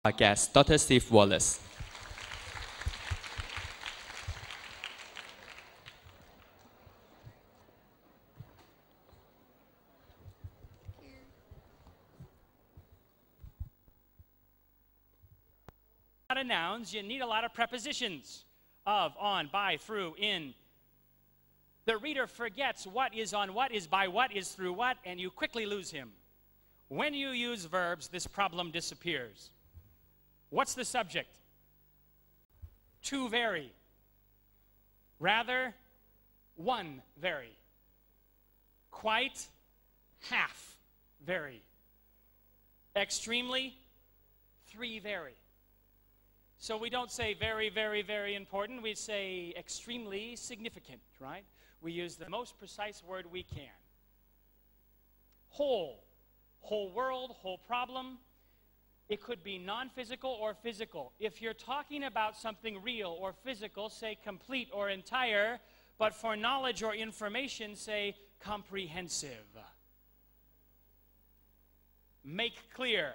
Our guest, Dr. Steve Wallace. A lot of nouns, you need a lot of prepositions. Of, on, by, through, in. The reader forgets what is on what, is by what, is through what, and you quickly lose him. When you use verbs, this problem disappears. What's the subject? To vary. Rather, one vary. Quite, half vary. Extremely, three vary. So we don't say very, very, very important. We say extremely significant, right? We use the most precise word we can. Whole. Whole world, whole problem. It could be non-physical or physical. If you're talking about something real or physical, say complete or entire. But for knowledge or information, say comprehensive. Make clear.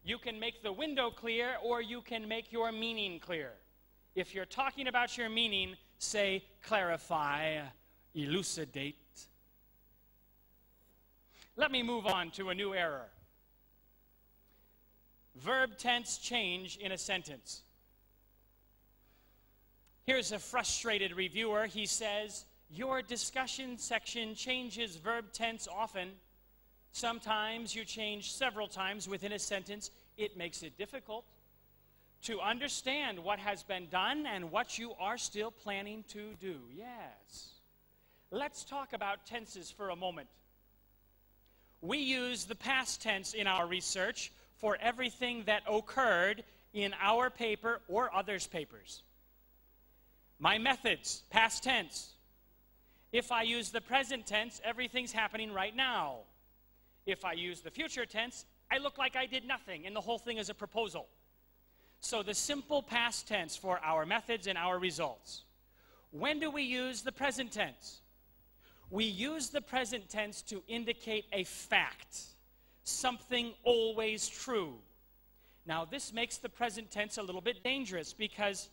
You can make the window clear, or you can make your meaning clear. If you're talking about your meaning, say clarify, elucidate. Let me move on to a new error. Verb tense change in a sentence. Here's a frustrated reviewer. He says, your discussion section changes verb tense often. Sometimes you change several times within a sentence. It makes it difficult to understand what has been done and what you are still planning to do. Yes. Let's talk about tenses for a moment. We use the past tense in our research for everything that occurred in our paper or others' papers. My methods, past tense. If I use the present tense, everything's happening right now. If I use the future tense, I look like I did nothing, and the whole thing is a proposal. So the simple past tense for our methods and our results. When do we use the present tense? We use the present tense to indicate a fact, something always true. Now, this makes the present tense a little bit dangerous because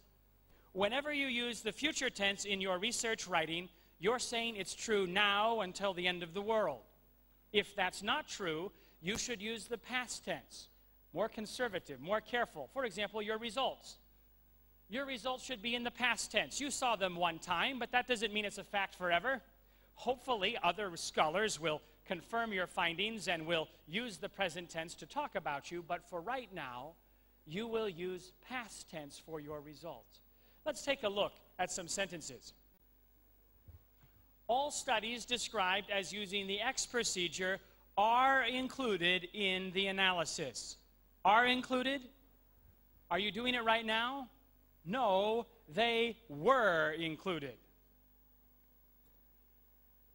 whenever you use the future tense in your research writing, you're saying it's true now until the end of the world. If that's not true, you should use the past tense. More conservative, more careful. For example, your results. Your results should be in the past tense. You saw them one time, but that doesn't mean it's a fact forever. Hopefully, other scholars will confirm your findings and will use the present tense to talk about you, but for right now, you will use past tense for your results. Let's take a look at some sentences. All studies described as using the X procedure are included in the analysis. Are included? Are you doing it right now? No, they were included.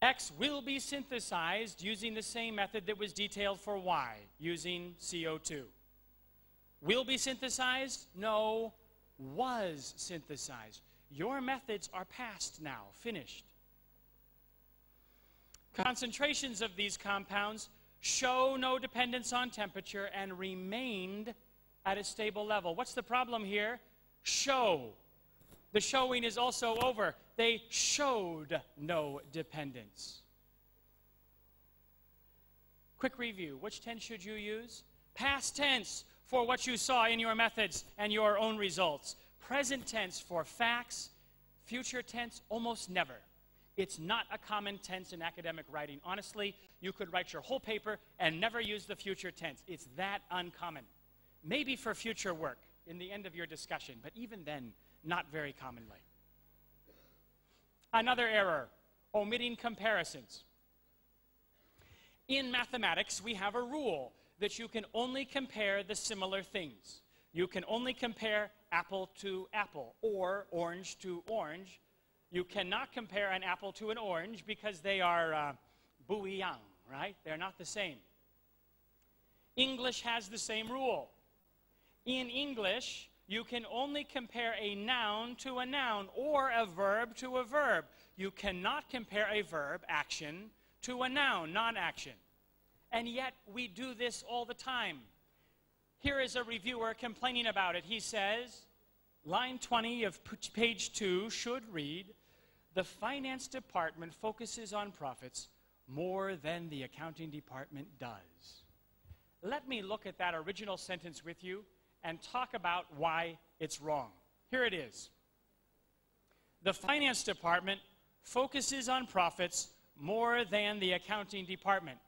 X will be synthesized using the same method that was detailed for Y, using CO2. Will be synthesized? No, was synthesized. Your methods are past now, finished. Concentrations of these compounds show no dependence on temperature and remained at a stable level. What's the problem here? Show. The showing is also over. They showed no dependence. Quick review. Which tense should you use? Past tense for what you saw in your methods and your own results. Present tense for facts. Future tense almost never. It's not a common tense in academic writing. Honestly, you could write your whole paper and never use the future tense. It's that uncommon. Maybe for future work in the end of your discussion, but even then, not very commonly. Another error, omitting comparisons. In mathematics, we have a rule that you can only compare the similar things. You can only compare apple to apple or orange to orange. You cannot compare an apple to an orange because they are bouillon, right? They're not the same. English has the same rule. In English, you can only compare a noun to a noun or a verb to a verb. You cannot compare a verb, action, to a noun, non-action. And yet, we do this all the time. Here is a reviewer complaining about it. He says, line 20 of page 2 should read, "The finance department focuses on profits more than the accounting department does." Let me look at that original sentence with you and talk about why it's wrong. Here it is. The finance department focuses on profits more than the accounting department.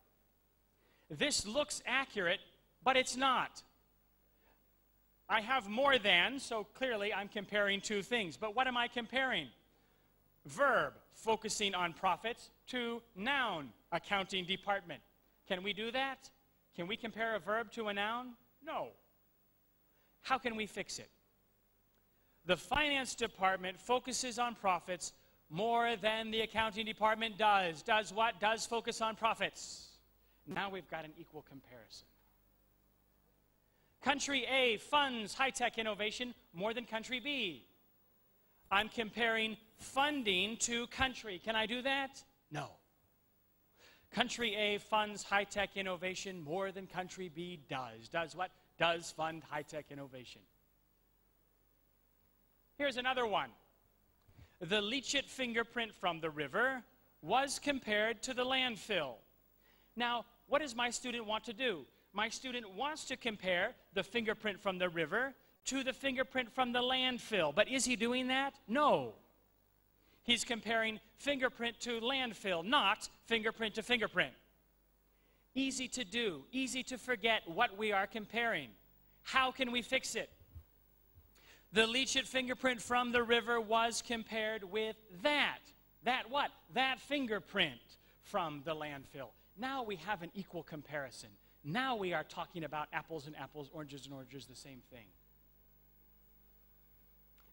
This looks accurate, but it's not. I have more than, so clearly I'm comparing two things. But what am I comparing? Verb, focusing on profits, to noun, accounting department. Can we do that? Can we compare a verb to a noun? No. How can we fix it? The finance department focuses on profits more than the accounting department does. Does what? Does focus on profits. Now we've got an equal comparison. Country A funds high-tech innovation more than country B. I'm comparing funding to country. Can I do that? No. Country A funds high-tech innovation more than country B does. Does what? Does fund high-tech innovation. Here's another one. The leachate fingerprint from the river was compared to the landfill. Now, what does my student want to do? My student wants to compare the fingerprint from the river to the fingerprint from the landfill. But is he doing that? No. He's comparing fingerprint to landfill, not fingerprint to fingerprint. Easy to do, easy to forget what we are comparing. How can we fix it? The leachate fingerprint from the river was compared with that. That what? That fingerprint from the landfill. Now we have an equal comparison. Now we are talking about apples and apples, oranges and oranges, the same thing.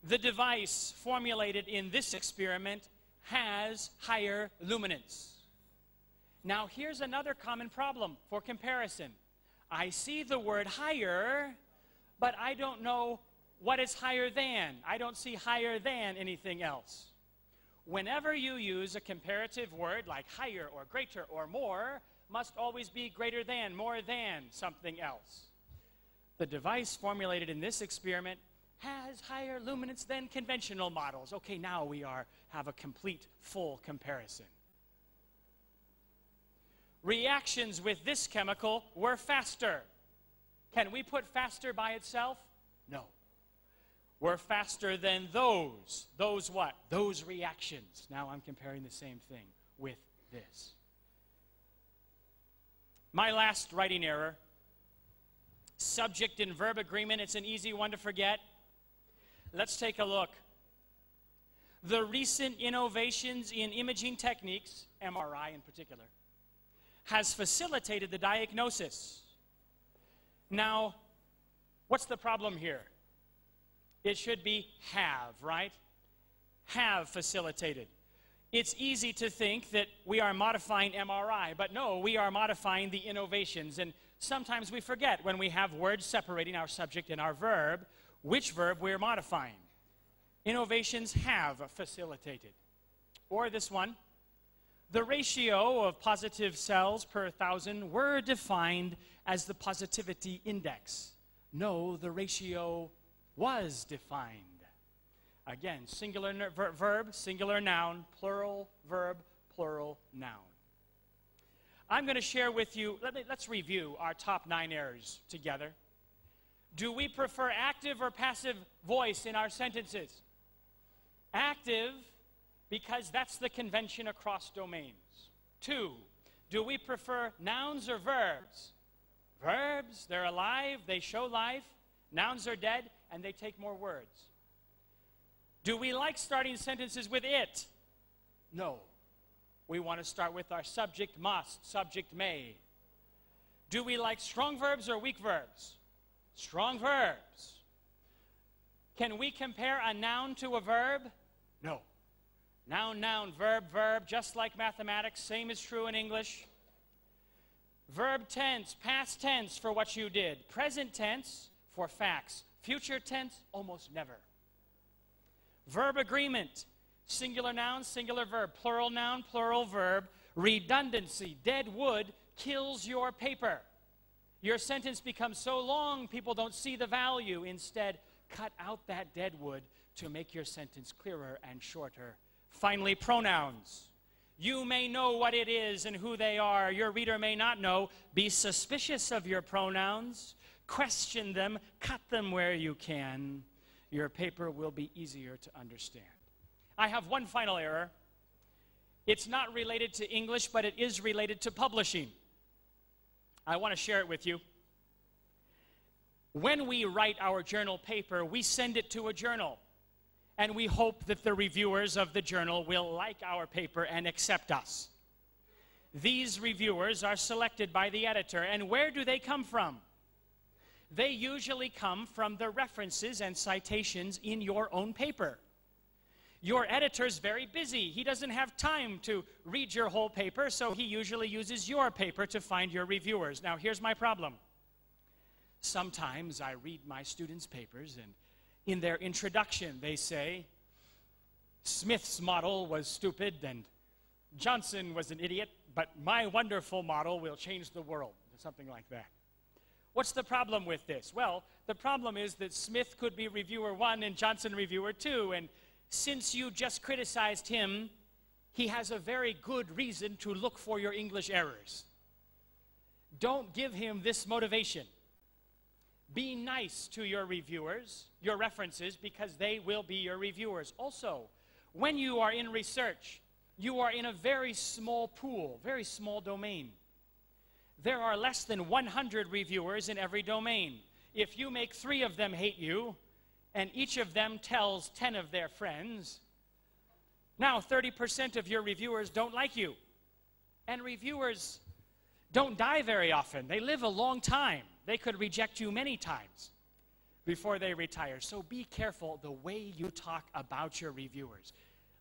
The device formulated in this experiment has higher luminance. Now here's another common problem for comparison. I see the word higher, but I don't know what is higher than. I don't see higher than anything else. Whenever you use a comparative word like higher or greater or more, must always be greater than, more than something else. The device formulated in this experiment has higher luminance than conventional models. Okay, now we have a complete, full comparison. Reactions with this chemical were faster. Can we put faster by itself? No. We're faster than those. Those what? Those reactions. Now I'm comparing the same thing with this. My last writing error, subject and verb agreement. It's an easy one to forget. Let's take a look. The recent innovations in imaging techniques, MRI in particular, has facilitated the diagnosis. Now, what's the problem here? It should be have, right? Have facilitated. It's easy to think that we are modifying MRI, but no, we are modifying the innovations. And sometimes we forget when we have words separating our subject and our verb, which verb we're modifying. Innovations have facilitated. Or this one, the ratio of positive cells per 1,000 were defined as the positivity index. No, the ratio was defined. Again, singular verb, singular noun, plural verb, plural noun. I'm going to share with you, let's review our top 9 errors together. Do we prefer active or passive voice in our sentences? Active, because that's the convention across domains. 2, do we prefer nouns or verbs? Verbs, they're alive, they show life. Nouns are dead, and they take more words. Do we like starting sentences with it? No. We want to start with our subject must, subject may. Do we like strong verbs or weak verbs? Strong verbs. Can we compare a noun to a verb? No. Noun, noun, verb, verb, just like mathematics, same is true in English. Verb tense, past tense for what you did. Present tense for facts. Future tense, almost never. Verb agreement, singular noun, singular verb, plural noun, plural verb. Redundancy, dead wood kills your paper. Your sentence becomes so long, people don't see the value. Instead, cut out that dead wood to make your sentence clearer and shorter. Finally, pronouns. You may know what it is and who they are. Your reader may not know. Be suspicious of your pronouns. Question them. Cut them where you can. Your paper will be easier to understand. I have one final error. It's not related to English, but it is related to publishing. I want to share it with you. When we write our journal paper, we send it to a journal, and we hope that the reviewers of the journal will like our paper and accept us. These reviewers are selected by the editor, and where do they come from? They usually come from the references and citations in your own paper. Your editor's very busy. He doesn't have time to read your whole paper, so he usually uses your paper to find your reviewers. Now, here's my problem. Sometimes I read my students' papers, and in their introduction, they say, Smith's model was stupid, and Johnson was an idiot, but my wonderful model will change the world, or something like that. What's the problem with this? Well, the problem is that Smith could be reviewer 1 and Johnson reviewer 2, and since you just criticized him, he has a very good reason to look for your English errors. Don't give him this motivation. Be nice to your reviewers, your references, because they will be your reviewers. Also, when you are in research, you are in a very small pool, very small domain. There are less than 100 reviewers in every domain. If you make 3 of them hate you, and each of them tells 10 of their friends, now 30% of your reviewers don't like you. And reviewers don't die very often. They live a long time. They could reject you many times before they retire. So be careful the way you talk about your reviewers.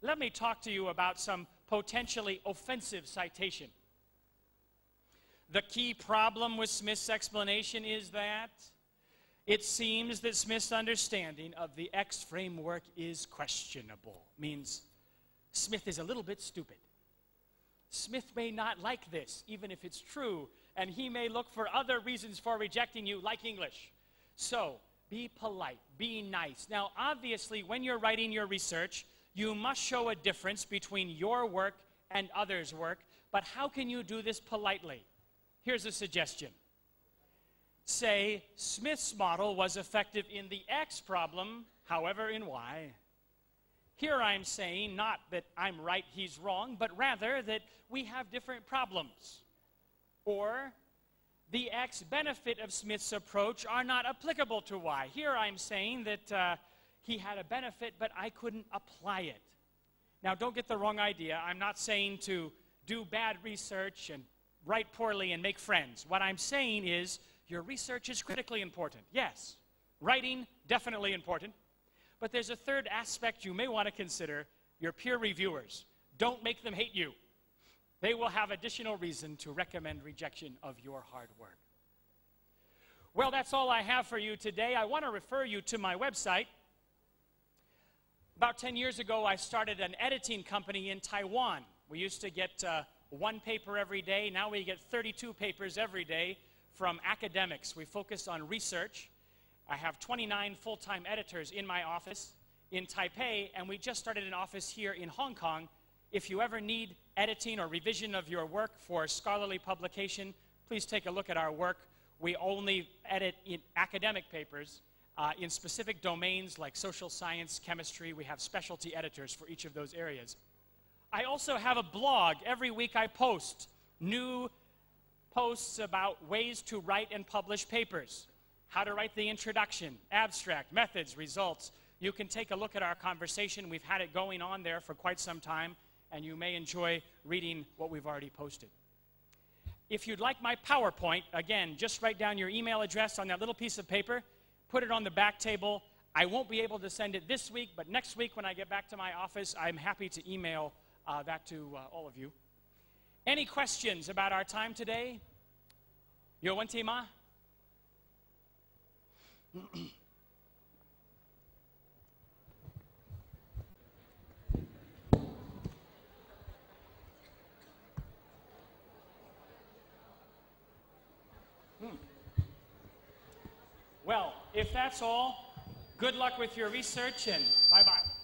Let me talk to you about some potentially offensive citation. The key problem with Smith's explanation is that it seems that Smith's understanding of the X framework is questionable. Means Smith is a little bit stupid. Smith may not like this, even if it's true, and he may look for other reasons for rejecting you, like English. So, be polite, be nice. Now, obviously, when you're writing your research, you must show a difference between your work and others' work, but how can you do this politely? Here's a suggestion. Say, Smith's model was effective in the X problem, however in Y. Here I'm saying not that I'm right, he's wrong, but rather that we have different problems. Or, the X benefit of Smith's approach are not applicable to Y. Here I'm saying that he had a benefit, but I couldn't apply it. Now, don't get the wrong idea. I'm not saying to do bad research and write poorly and make friends. What I'm saying is, your research is critically important. Yes, writing, definitely important. But there's a third aspect you may want to consider, your peer reviewers. Don't make them hate you. They will have additional reason to recommend rejection of your hard work. Well, that's all I have for you today. I want to refer you to my website. About 10 years ago, I started an editing company in Taiwan. We used to get 1 paper every day. Now we get 32 papers every day from academics. We focus on research. I have 29 full-time editors in my office in Taipei, and we just started an office here in Hong Kong. If you ever need editing or revision of your work for scholarly publication, please take a look at our work. We only edit in academic papers in specific domains like social science, chemistry. We have specialty editors for each of those areas. I also have a blog. Every week I post new posts about ways to write and publish papers, how to write the introduction, abstract, methods, results. You can take a look at our conversation. We've had it going on there for quite some time, and you may enjoy reading what we've already posted. If you'd like my PowerPoint, again, just write down your email address on that little piece of paper, put it on the back table. I won't be able to send it this week, but next week when I get back to my office, I'm happy to email that to all of you. Any questions about our time today? 有问题吗? If that's all, good luck with your research and bye-bye.